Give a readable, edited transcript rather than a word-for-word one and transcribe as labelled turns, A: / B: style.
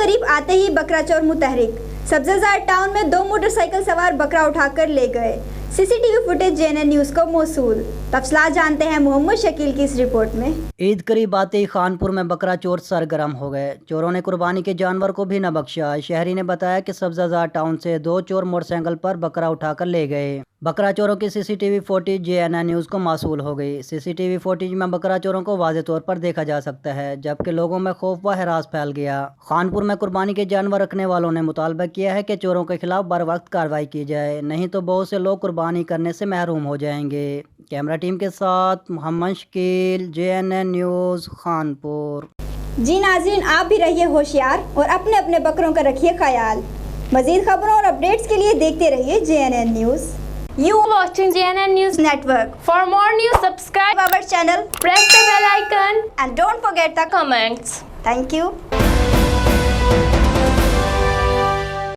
A: قریب آتے ہی بکرا چور متحرک، سبزہ टाउन में 2 मोटरसाइकिल सवार बकरा उठाकर ले गए। सीसीटीवी फुटेज JNN न्यूज़ को मौसूल। तफसीलात जानते हैं मोहम्मद शकील की इस रिपोर्ट में।
B: ईद करीब आते ही खानपुर में बकरा चोर सरगर्म हो गए। चोरों ने कुर्बानी के जानवर को भी न बख्शा। शहरी ने बताया कि सब्जा टाउन से 2 चोर मोटरसाइकिल पर बकरा उठाकर ले गए। बकरा चोरों की सीसीटीवी फुटेज JNN न्यूज़ को मौसूल हो गई। सीसीटीवी फुटेज में बकरा चोरों को वाज़े तौर पर देखा जा सकता है, जबकि लोगों में खौफ व हरास फैल गया। खानपुर में कुर्बानी के जानवर रखने वालों ने मुतालबा किया है कि चोरों के खिलाफ बर वक्त कार्रवाई की जाए, नहीं तो बहुत से लोग कुर्बानी करने से महरूम हो जाएंगे। कैमरा टीम के साथ मोहम्मद शकील, JNN न्यूज़, खानपुर।
A: जी नाज़रीन, आप भी रहिए होशियार और अपने अपने बकरों का रखिए ख्याल। मज़ीद खबरों और अपडेट्स के लिए देखते रहिए JNN news.
C: You watching JNN News
A: Network.
C: For more news, subscribe
A: our channel,
C: press the bell icon
A: and don't forget the
C: comments.
A: Thank you.